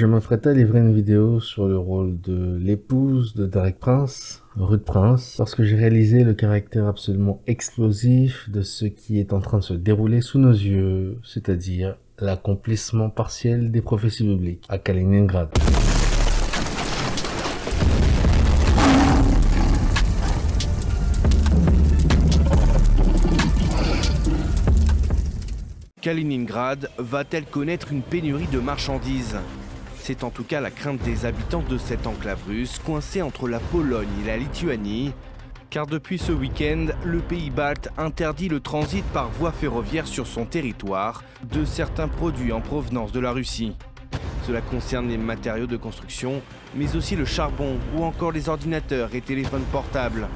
Je m'apprêtais à livrer une vidéo sur le rôle de l'épouse de Derek Prince, Ruth Prince, lorsque j'ai réalisé le caractère absolument explosif de ce qui est en train de se dérouler sous nos yeux, c'est-à-dire l'accomplissement partiel des prophéties bibliques à Kaliningrad. Kaliningrad va-t-elle connaître une pénurie de marchandises ? C'est en tout cas la crainte des habitants de cette enclave russe coincée entre la Pologne et la Lituanie, car depuis ce week-end, le pays balte interdit le transit par voie ferroviaire sur son territoire de certains produits en provenance de la Russie. Cela concerne les matériaux de construction, mais aussi le charbon ou encore les ordinateurs et téléphones portables.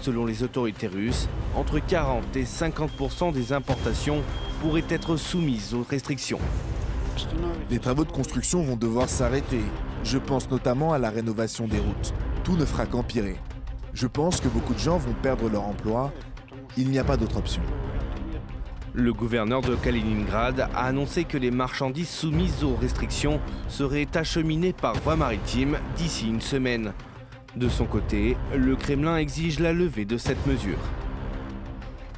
Selon les autorités russes, entre 40 et 50% des importations pourraient être soumises aux restrictions. Les travaux de construction vont devoir s'arrêter. Je pense notamment à la rénovation des routes. Tout ne fera qu'empirer. Je pense que beaucoup de gens vont perdre leur emploi. Il n'y a pas d'autre option. Le gouverneur de Kaliningrad a annoncé que les marchandises soumises aux restrictions seraient acheminées par voie maritime d'ici une semaine. De son côté, le Kremlin exige la levée de cette mesure.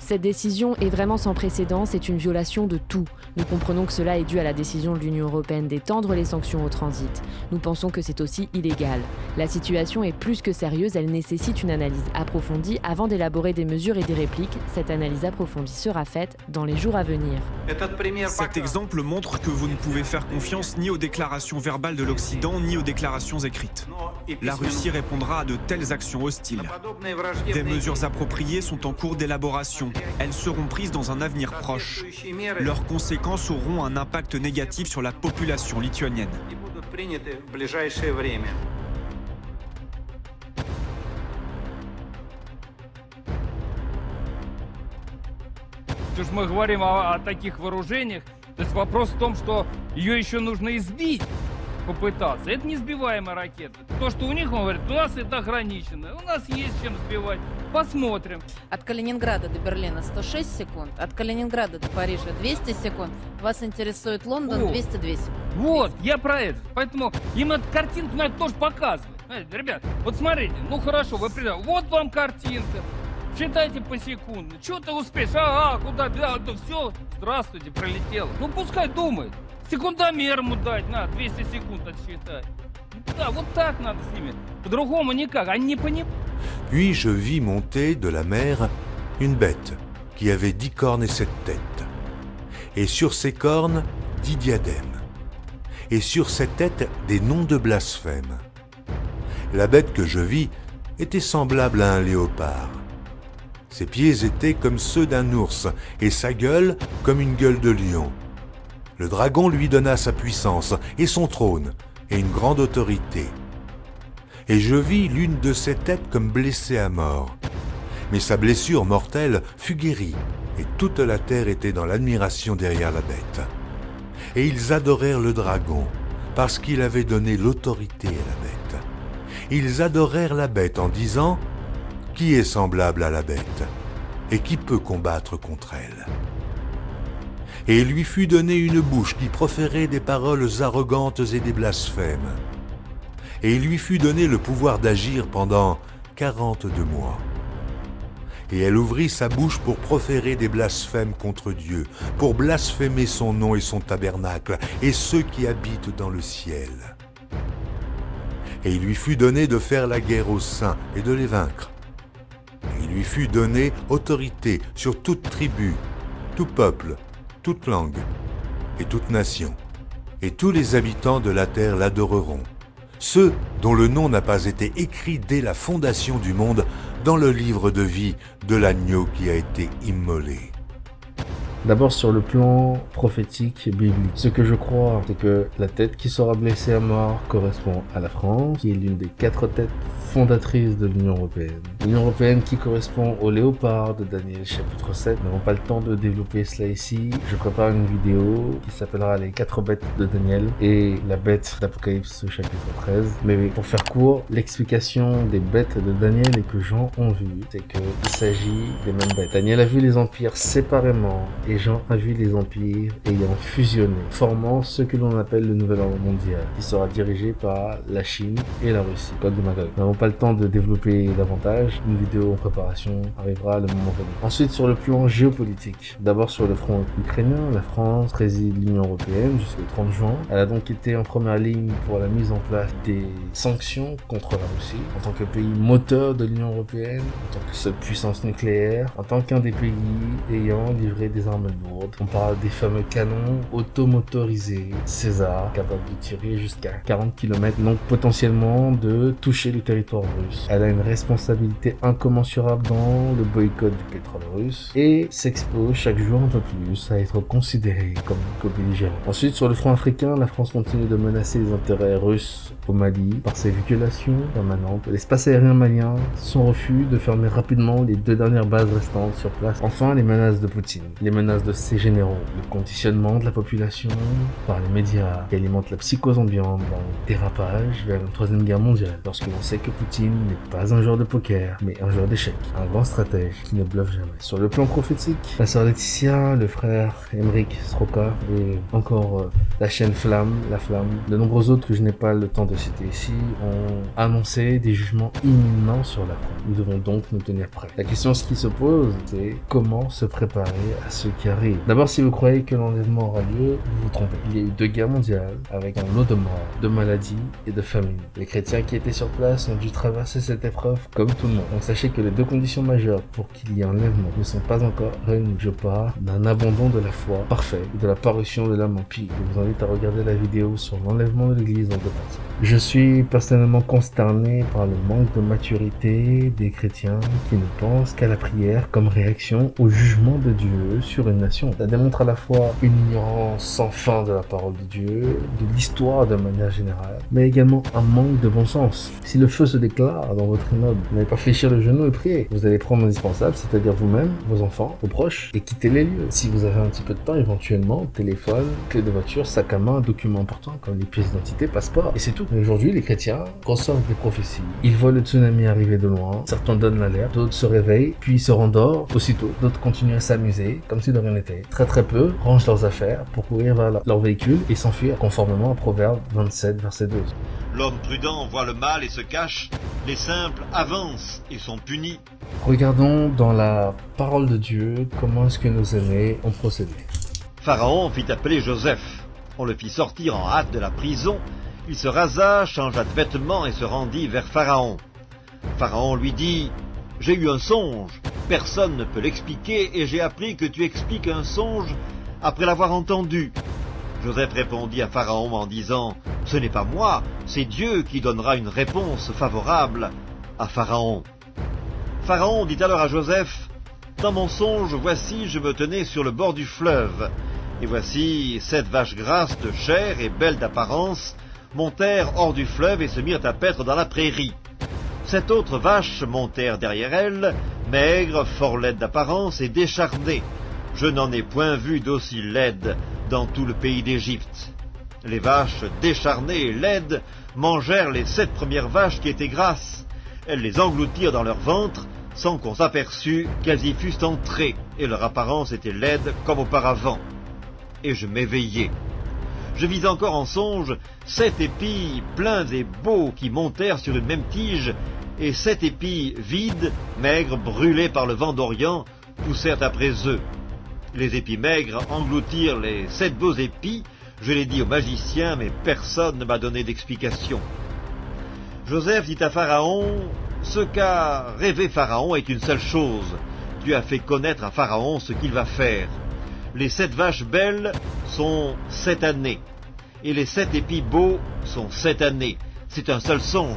Cette décision est vraiment sans précédent, c'est une violation de tout. Nous comprenons que cela est dû à la décision de l'Union européenne d'étendre les sanctions au transit. Nous pensons que c'est aussi illégal. La situation est plus que sérieuse, elle nécessite une analyse approfondie avant d'élaborer des mesures et des répliques. Cette analyse approfondie sera faite dans les jours à venir. Cet exemple montre que vous ne pouvez faire confiance ni aux déclarations verbales de l'Occident, ni aux déclarations écrites. La Russie répondra à de telles actions hostiles. Des mesures appropriées sont en cours d'élaboration. Elles seront prises dans un avenir proche. Leurs conséquences auront un impact négatif sur la population lituanienne. Если мы говорим о таких вооружениях, то есть вопрос в том, что ее еще нужно избить, попытаться. Это не сбиваемая ракета. То, что у них, он говорит, у нас это ограничено, у нас есть чем сбивать. Посмотрим. От Калининграда до Берлина 106 секунд, от Калининграда до Парижа 200 секунд. Вас интересует Лондон 202 секунды. Вот, я про это. Поэтому им эту картинку надо тоже показывать. Знаете, ребят, вот смотрите, ну хорошо, вы придете, вот вам картинка. Считайте посекундно. Что ты успеешь? Куда? Да, это все. Здравствуйте, пролетело. Ну пускай думает. Секундомер ему дать, на, 200 секунд отсчитать. Да, вот так надо с ними. По-другому никак, они не понимают. Puis je vis monter de la mer une bête qui avait 10 cornes et 7 têtes. Et sur ces cornes, 10 diadèmes. Et sur ces têtes, des noms de blasphème. La bête que je vis était semblable à un léopard. Ses pieds étaient comme ceux d'un ours et sa gueule comme une gueule de lion. Le dragon lui donna sa puissance et son trône et une grande autorité. Et je vis l'une de ses têtes comme blessée à mort. Mais sa blessure mortelle fut guérie, et toute la terre était dans l'admiration derrière la bête. Et ils adorèrent le dragon, parce qu'il avait donné l'autorité à la bête. Ils adorèrent la bête en disant « Qui est semblable à la bête, et qui peut combattre contre elle ?» Et il lui fut donné une bouche qui proférait des paroles arrogantes et des blasphèmes. Et il lui fut donné le pouvoir d'agir pendant 42 mois. Et elle ouvrit sa bouche pour proférer des blasphèmes contre Dieu, pour blasphémer son nom et son tabernacle, et ceux qui habitent dans le ciel. Et il lui fut donné de faire la guerre aux saints et de les vaincre. Et il lui fut donné autorité sur toute tribu, tout peuple, toute langue et toute nation. Et tous les habitants de la terre l'adoreront. Ceux dont le nom n'a pas été écrit dès la fondation du monde dans le livre de vie de l'agneau qui a été immolé. D'abord sur le plan prophétique biblique. Ce que je crois, c'est que la tête qui sera blessée à mort correspond à la France, qui est l'une des 4 têtes fondatrices de l'Union européenne. L'Union européenne qui correspond au léopard de Daniel chapitre 7. Nous n'avons pas le temps de développer cela ici. Je prépare une vidéo qui s'appellera les 4 bêtes de Daniel et la bête d'Apocalypse chapitre 13. Mais pour faire court, l'explication des bêtes de Daniel et que Jean ont vu, c'est qu'il s'agit des mêmes bêtes. Daniel a vu les empires séparément et Jean a vu les empires ayant fusionné, formant ce que l'on appelle le nouvel ordre mondial, qui sera dirigé par la Chine et la Russie. Code de Magog. Nous n'avons pas le temps de développer davantage, une vidéo en préparation arrivera le moment venu. Ensuite, sur le plan géopolitique, d'abord sur le front ukrainien, la France préside l'Union européenne jusqu'au 30 juin. Elle a donc été en première ligne pour la mise en place des sanctions contre la Russie, en tant que pays moteur de l'Union européenne, en tant que seule puissance nucléaire, en tant qu'un des pays ayant livré des armes lourdes. On parle des fameux canons automotorisés César, capables de tirer jusqu'à 40 km, donc potentiellement de toucher le territoire russe. Elle a une responsabilité incommensurable dans le boycott du pétrole russe et s'expose chaque jour un peu plus à être considérée comme co-belligérante. Ensuite, sur le front africain, la France continue de menacer les intérêts russes au Mali par ses violations permanentes de l'espace aérien malien, son refus de fermer rapidement les 2 dernières bases restantes sur place. Enfin, les menaces de Poutine, les menaces de ses généraux, le conditionnement de la population par les médias qui alimentent la psychose ambiante dans le dérapage vers une 3e guerre mondiale, lorsque l'on sait que Poutine n'est pas un joueur de poker, mais un joueur d'échecs, un grand stratège qui ne bluffe jamais. Sur le plan prophétique, la sœur Laetitia, le frère Emmerich Sroka et encore la chaîne Flamme, la Flamme, de nombreux autres que je n'ai pas le temps de citer ici, ont annoncé des jugements imminents sur la France. Nous devons donc nous tenir prêts. La question qui se pose, c'est comment se préparer à ce qui arrive. D'abord, si vous croyez que l'enlèvement aura lieu, vous vous trompez. Il y a eu 2 guerres mondiales avec un lot de morts, de maladies et de famine. Les chrétiens qui étaient sur place ont dû traverser cette épreuve comme tout le monde. Donc sachez que les 2 conditions majeures pour qu'il y ait un enlèvement ne sont pas encore réunies. Je parle d'un abandon de la foi parfait et de la parution de l'âme en pie. Je vous invite à regarder la vidéo sur l'enlèvement de l'église en 2 parties. Je suis personnellement consterné par le manque de maturité des chrétiens qui ne pensent qu'à la prière comme réaction au jugement de Dieu sur une nation. Ça démontre à la fois une ignorance sans fin de la parole de Dieu, de l'histoire de manière générale, mais également un manque de bon sens. Si le feu se déclare dans votre immeuble, n'allez pas fléchir le genou et prier. Vous allez prendre l'indispensable, c'est-à-dire vous-même, vos enfants, vos proches, et quitter les lieux. Si vous avez un petit peu de temps, éventuellement, téléphone, clé de voiture, sac à main, documents importants comme les pièces d'identité, passeport, et c'est tout. Mais aujourd'hui, les chrétiens reçoivent des prophéties. Ils voient le tsunami arriver de loin, certains donnent l'alerte, d'autres se réveillent, puis se rendorment aussitôt, d'autres continuent à s'amuser, comme si de rien n'était. Très peu rangent leurs affaires pour courir vers leur véhicule et s'enfuir, conformément à Proverbe 27, verset 2. L'homme prudent voit le mal et se cache, les simples avancent et sont punis. Regardons dans la parole de Dieu comment est-ce que nos aînés ont procédé. Pharaon fit appeler Joseph. On le fit sortir en hâte de la prison. Il se rasa, changea de vêtements et se rendit vers Pharaon. Pharaon lui dit « J'ai eu un songe, personne ne peut l'expliquer et j'ai appris que tu expliques un songe après l'avoir entendu. » Joseph répondit à Pharaon en disant « Ce n'est pas moi, c'est Dieu qui donnera une réponse favorable à Pharaon. » Pharaon dit alors à Joseph « Dans mon songe, voici, je me tenais sur le bord du fleuve, et voici 7 vaches grasses de chair et belles d'apparence montèrent hors du fleuve et se mirent à paître dans la prairie. 7 autres vaches montèrent derrière elles, maigres, fort laides d'apparence et décharnées. Je n'en ai point vu d'aussi laides dans tout le pays d'Égypte. Les vaches décharnées et laides mangèrent les 7 premières vaches qui étaient grasses. Elles les engloutirent dans leur ventre, sans qu'on s'aperçût qu'elles y fussent entrées, et leur apparence était laide comme auparavant. Et je m'éveillai. Je vis encore en songe 7 épis pleins et beaux qui montèrent sur une même tige, et 7 épis vides, maigres, brûlés par le vent d'Orient, poussèrent après eux. Les épis maigres engloutirent les 7 beaux épis. Je l'ai dit au magicien, mais personne ne m'a donné d'explication. Joseph dit à Pharaon, « Ce qu'a rêvé Pharaon est une seule chose. Tu as fait connaître à Pharaon ce qu'il va faire. Les 7 vaches belles sont 7 années, et les 7 épis beaux sont 7 années. C'est un seul songe.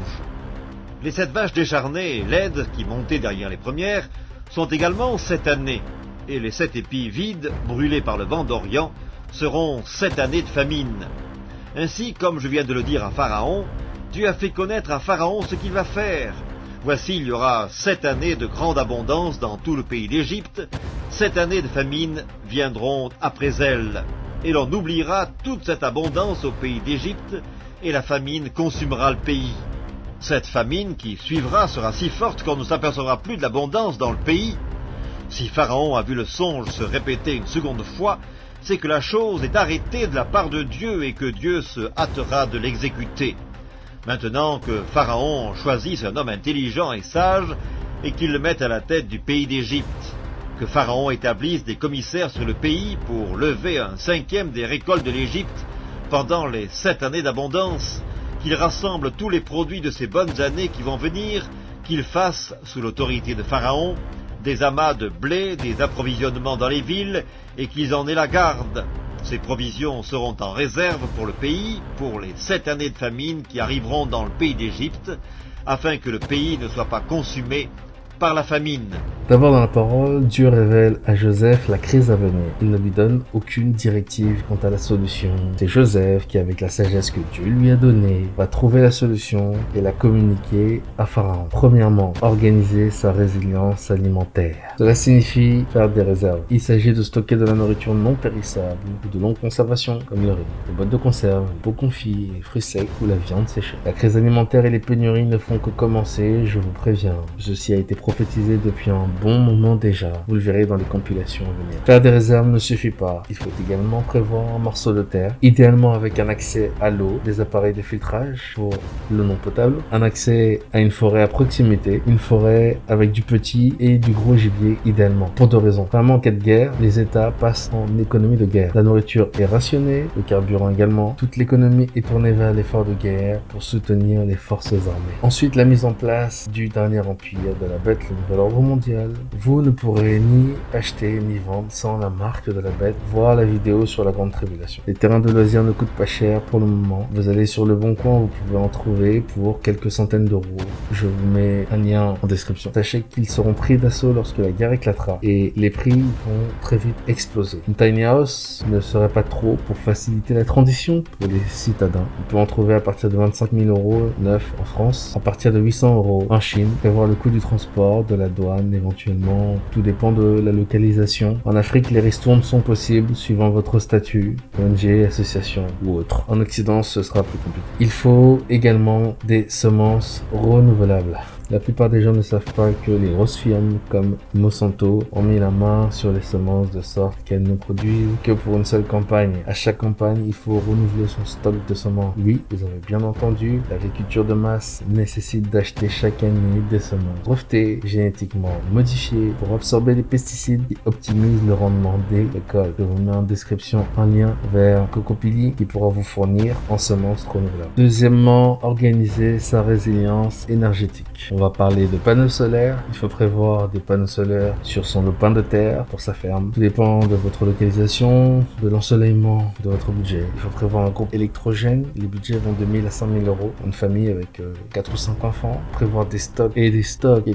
Les 7 vaches décharnées et laides qui montaient derrière les premières sont également 7 années, et les 7 épis vides, brûlés par le vent d'Orient, seront 7 années de famine. Ainsi, comme je viens de le dire à Pharaon, tu as fait connaître à Pharaon ce qu'il va faire. Voici, il y aura 7 années de grande abondance dans tout le pays d'Égypte. 7 années de famine viendront après elles, et l'on oubliera toute cette abondance au pays d'Égypte, et la famine consumera le pays. Cette famine qui suivra sera si forte qu'on ne s'apercevra plus de l'abondance dans le pays. Si Pharaon a vu le songe se répéter une seconde fois, c'est que la chose est arrêtée de la part de Dieu et que Dieu se hâtera de l'exécuter. Maintenant que Pharaon choisisse un homme intelligent et sage et qu'il le mette à la tête du pays d'Égypte, que Pharaon établisse des commissaires sur le pays pour lever 1/5 des récoltes de l'Égypte pendant les 7 années d'abondance, qu'il rassemble tous les produits de ces bonnes années qui vont venir, qu'il fasse, sous l'autorité de Pharaon, des amas de blé, des approvisionnements dans les villes, et qu'ils en aient la garde. Ces provisions seront en réserve pour le pays, pour les 7 années de famine qui arriveront dans le pays d'Égypte, afin que le pays ne soit pas consumé par la famine. D'abord dans la parole, Dieu révèle à Joseph la crise à venir. Il ne lui donne aucune directive quant à la solution. C'est Joseph qui, avec la sagesse que Dieu lui a donnée, va trouver la solution et la communiquer à Pharaon. Premièrement, organiser sa résilience alimentaire. Cela signifie faire des réserves. Il s'agit de stocker de la nourriture non périssable ou de longue conservation, comme le riz, les boîtes de conserve, les pots confits, les fruits secs ou la viande séchée. La crise alimentaire et les pénuries ne font que commencer, je vous préviens. Ceci a été prophétisé depuis un bon moment déjà. Vous le verrez dans les compilations à venir. Faire des réserves ne suffit pas. Il faut également prévoir un morceau de terre, idéalement avec un accès à l'eau, des appareils de filtrage pour l'eau non potable, un accès à une forêt à proximité, une forêt avec du petit et du gros gibier idéalement. Pour 2 raisons. Vraiment, en cas de guerre, les États passent en économie de guerre. La nourriture est rationnée, le carburant également. Toute l'économie est tournée vers l'effort de guerre pour soutenir les forces armées. Ensuite, la mise en place du dernier empire de la bête, le nouvel ordre mondial. Vous ne pourrez ni acheter ni vendre sans la marque de la bête. Voir la vidéo sur la grande tribulation. Les terrains de loisirs ne coûtent pas cher pour le moment. Vous allez sur le Bon Coin, vous pouvez en trouver pour quelques centaines d'euros. Je vous mets un lien en description. Sachez qu'ils seront pris d'assaut lorsque la guerre éclatera et les prix vont très vite exploser. Une tiny house ne serait pas trop pour faciliter la transition pour les citadins. On peut en trouver à partir de 25 000 euros neuf en France, à partir de 800 euros en Chine. Prévoir le coût du transport, de la douane, éventuellement. Tout dépend de la localisation. En Afrique, les ristournes sont possibles suivant votre statut, ONG, association ou autre. En Occident, ce sera plus compliqué. Il faut également des semences renouvelables. La plupart des gens ne savent pas que les grosses firmes comme Monsanto ont mis la main sur les semences de sorte qu'elles ne produisent que pour une seule campagne. À chaque campagne, il faut renouveler son stock de semences. Oui, vous avez bien entendu, l'agriculture de masse nécessite d'acheter chaque année des semences brevetées, génétiquement modifiées pour absorber les pesticides qui optimisent le rendement des récoltes. Je vous mets en description un lien vers Cocopili qui pourra vous fournir en semences renouvelables. Deuxièmement, organiser sa résilience énergétique. On va parler de panneaux solaires. Il faut prévoir des panneaux solaires sur son lopin de terre pour sa ferme. Tout dépend de votre localisation, de l'ensoleillement, de votre budget. Il faut prévoir un groupe électrogène. Les budgets vont de 1000 à 5000 euros. Une famille avec 4 ou 5 enfants. Prévoir des stocks de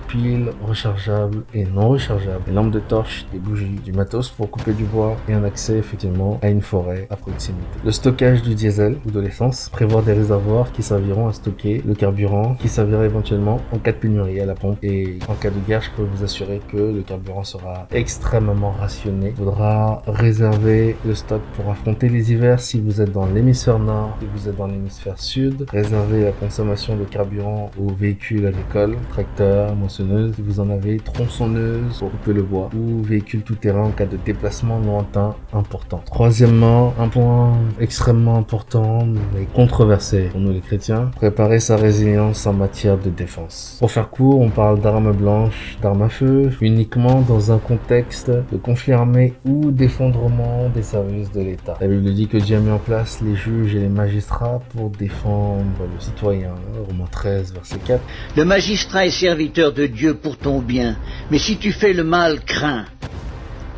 piles rechargeables et non rechargeables. Des lampes de torche, des bougies, du matos pour couper du bois et un accès effectivement à une forêt à proximité. Le stockage du diesel ou de l'essence. Prévoir des réservoirs qui serviront à stocker le carburant qui servira éventuellement en cas de pénurie à la pompe, et en cas de guerre, je peux vous assurer que le carburant sera extrêmement rationné. Il faudra réserver le stock pour affronter les hivers si vous êtes dans l'hémisphère nord, si vous êtes dans l'hémisphère sud. Réservez la consommation de carburant aux véhicules agricoles, tracteurs, moissonneuses, si vous en avez, tronçonneuses pour couper le bois, ou véhicules tout-terrain en cas de déplacement lointain important. Troisièmement, un point extrêmement important mais controversé pour nous les chrétiens, préparer sa résilience en matière de défense. Pour faire court, on parle d'armes blanches, d'armes à feu, uniquement dans un contexte de conflit armé ou d'effondrement des services de l'État. La Bible dit que Dieu a mis en place les juges et les magistrats pour défendre le citoyen. Romains 13, verset 4. Le magistrat est serviteur de Dieu pour ton bien, mais si tu fais le mal, crains.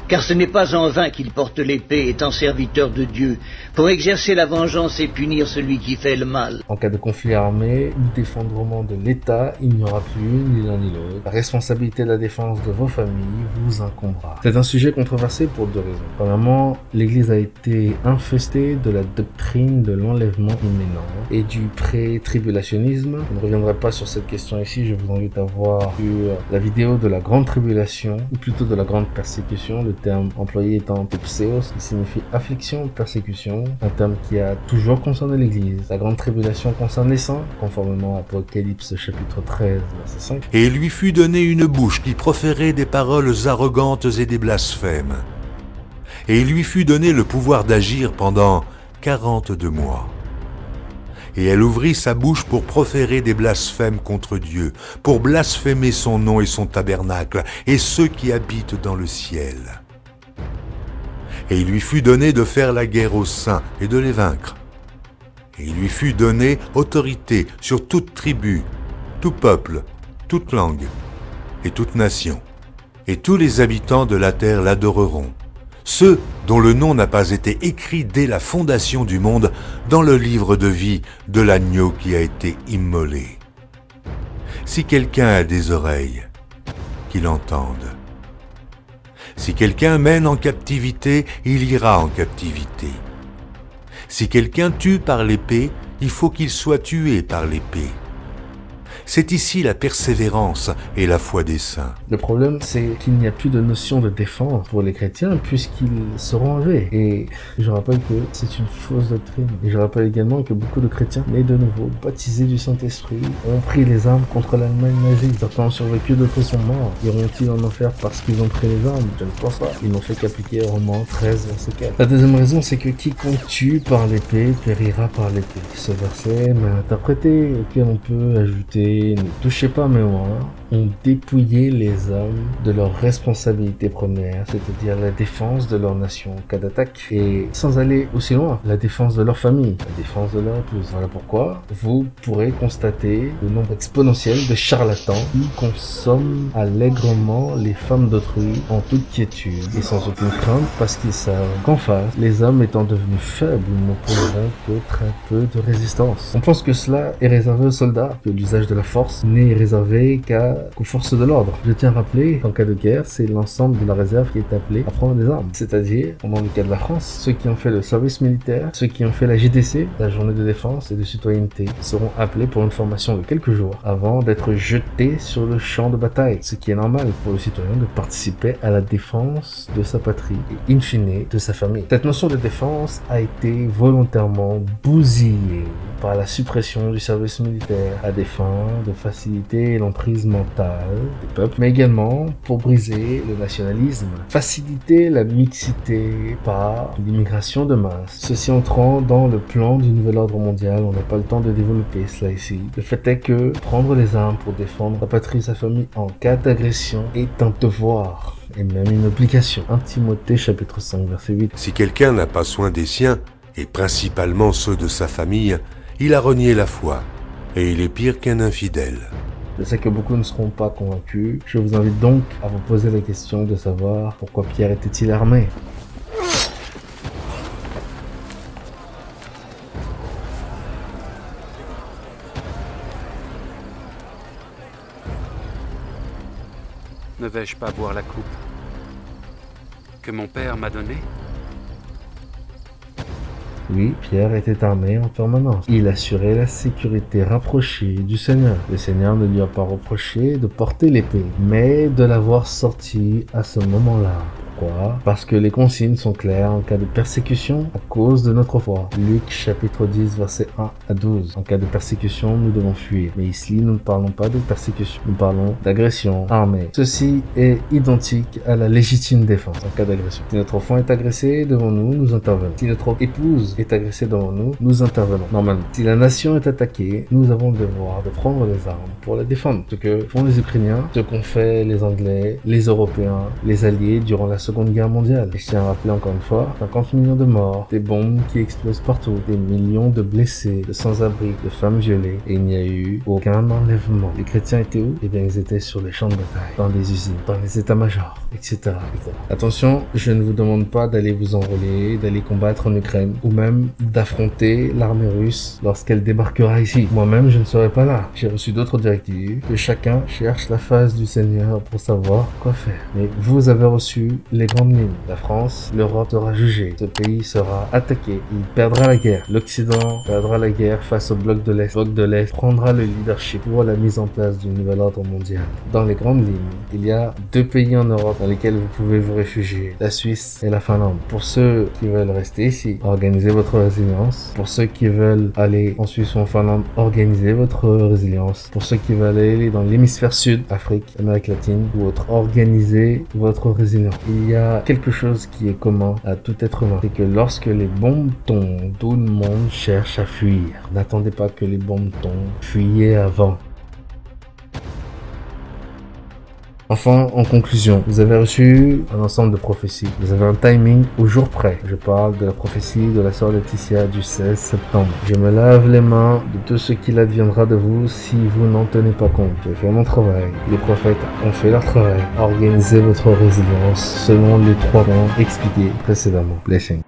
Car ce n'est pas en vain qu'il porte l'épée, étant serviteur de Dieu, pour exercer la vengeance et punir celui qui fait le mal. En cas de conflit armé ou d'effondrement de l'État, il n'y aura plus ni l'un ni l'autre. La responsabilité de la défense de vos familles vous incombera. C'est un sujet controversé pour 2 raisons. Premièrement, l'Église a été infestée de la doctrine de l'enlèvement imminent et du pré-tribulationnisme. Je ne reviendrai pas sur cette question ici, je vous invite à voir sur la vidéo de la grande tribulation, ou plutôt de la grande persécution, le terme employé étant tepséos, qui signifie affliction, persécution, un terme qui a toujours concerné l'Église. La grande tribulation concerne les saints, conformément à Apocalypse chapitre 13, verset 5. Et il lui fut donné une bouche qui proférait des paroles arrogantes et des blasphèmes. Et il lui fut donné le pouvoir d'agir pendant 42 mois. Et elle ouvrit sa bouche pour proférer des blasphèmes contre Dieu, pour blasphémer son nom et son tabernacle, et ceux qui habitent dans le ciel. Et il lui fut donné de faire la guerre aux saints et de les vaincre. Et il lui fut donné autorité sur toute tribu, tout peuple, toute langue et toute nation. Et tous les habitants de la terre l'adoreront. Ceux dont le nom n'a pas été écrit dès la fondation du monde dans le livre de vie de l'agneau qui a été immolé. Si quelqu'un a des oreilles, qu'il entende. Si quelqu'un mène en captivité, il ira en captivité. Si quelqu'un tue par l'épée, il faut qu'il soit tué par l'épée. C'est ici la persévérance et la foi des saints. Le problème, c'est qu'il n'y a plus de notion de défense pour les chrétiens puisqu'ils seront enlevés. Et je rappelle que c'est une fausse doctrine. Et je rappelle également que beaucoup de chrétiens, nés de nouveau, baptisés du Saint-Esprit, ont pris les armes contre l'Allemagne nazie. Certains ont survécu, d'autres sont morts. Iront-ils en enfer parce qu'ils ont pris les armes? Je ne pense pas. Ils n'ont fait qu'appliquer Romains 13, verset 4. La deuxième raison, c'est que quiconque tue par l'épée périra par l'épée. Ce verset m'a interprété, auquel on peut ajouter ne touchez pas mes mois, ont dépouillé les hommes de leur responsabilité première, c'est-à-dire la défense de leur nation en cas d'attaque, et sans aller aussi loin, la défense de leur famille, la défense de leur épouse. Voilà pourquoi vous pourrez constater le nombre exponentiel de charlatans qui consomment allègrement les femmes d'autrui en toute quiétude et sans aucune crainte parce qu'ils savent qu'en face, les hommes étant devenus faibles n'opposeront que très peu de résistance. On pense que cela est réservé aux soldats, que l'usage de la force n'est réservé qu'aux forces de l'ordre. Je tiens à rappeler qu'en cas de guerre, c'est l'ensemble de la réserve qui est appelé à prendre des armes. C'est-à-dire, pendant le cas de la France, ceux qui ont fait le service militaire, ceux qui ont fait la JDC, la journée de défense et de citoyenneté, seront appelés pour une formation de quelques jours avant d'être jetés sur le champ de bataille. Ce qui est normal pour le citoyen de participer à la défense de sa patrie et in fine de sa famille. Cette notion de défense a été volontairement bousillée par la suppression du service militaire à des fins de faciliter l'emprise mentale des peuples, mais également pour briser le nationalisme, faciliter la mixité par l'immigration de masse. Ceci entrant dans le plan du nouvel ordre mondial, on n'a pas le temps de développer cela ici. Le fait est que prendre les armes pour défendre sa patrie et sa famille en cas d'agression est un devoir et même une obligation. 1 Timothée chapitre 5 verset 8. Si quelqu'un n'a pas soin des siens, et principalement ceux de sa famille, il a renié la foi, et il est pire qu'un infidèle. Je sais que beaucoup ne seront pas convaincus. Je vous invite donc à vous poser la question de savoir pourquoi Pierre était-il armé. Ne vais-je pas boire la coupe que mon père m'a donnée ? Oui, Pierre était armé en permanence. Il assurait la sécurité rapprochée du Seigneur. Le Seigneur ne lui a pas reproché de porter l'épée, mais de l'avoir sortie à ce moment-là. Pourquoi ? Parce que les consignes sont claires en cas de persécution à cause de notre foi. Luc chapitre 10 verset 1 à 12. En cas de persécution, nous devons fuir. Mais ici, nous ne parlons pas de persécution. Nous parlons d'agression armée. Ceci est identique à la légitime défense en cas d'agression. Si notre enfant est agressé devant nous, nous intervenons. Si notre épouse est agressée devant nous, nous intervenons. Normalement. Si la nation est attaquée, nous avons le devoir de prendre les armes pour la défendre. Ce que font les Ukrainiens, ce qu'ont fait les Anglais, les Européens, les Alliés durant la Seconde Guerre mondiale. Et je tiens à rappeler encore une fois, 50 millions de morts, des bombes qui explosent partout, des millions de blessés, de sans-abri, de femmes violées, et il n'y a eu aucun enlèvement. Les chrétiens étaient où? Eh bien, ils étaient sur les champs de bataille, dans les usines, dans les états-majors, etc., etc. Attention, je ne vous demande pas d'aller vous enrôler, d'aller combattre en Ukraine, ou même d'affronter l'armée russe lorsqu'elle débarquera ici. Moi-même, je ne serai pas là. J'ai reçu d'autres directives, que chacun cherche la face du Seigneur pour savoir quoi faire. Mais vous avez reçu les les grandes lignes. La France, l'Europe sera jugée. Ce pays sera attaqué. Il perdra la guerre. L'Occident perdra la guerre face au bloc de l'Est. Le bloc de l'Est prendra le leadership pour la mise en place du nouvel ordre mondial. Dans les grandes lignes, il y a 2 pays en Europe dans lesquels vous pouvez vous réfugier. La Suisse et la Finlande. Pour ceux qui veulent rester ici, organisez votre résilience. Pour ceux qui veulent aller en Suisse ou en Finlande, organisez votre résilience. Pour ceux qui veulent aller dans l'hémisphère sud, Afrique, Amérique latine ou autre, organisez votre résilience. Il y a quelque chose qui est commun à tout être humain. C'est que lorsque les bombes tombent, tout le monde cherche à fuir. N'attendez pas que les bombes tombent. Fuyez avant. Enfin, en conclusion, vous avez reçu un ensemble de prophéties. Vous avez un timing au jour près. Je parle de la prophétie de la sœur Laetitia du 16 septembre. Je me lave les mains de tout ce qu'il adviendra de vous si vous n'en tenez pas compte. J'ai fait mon travail. Les prophètes ont fait leur travail. Organisez votre résilience selon les 3 points expliqués précédemment. Blessing.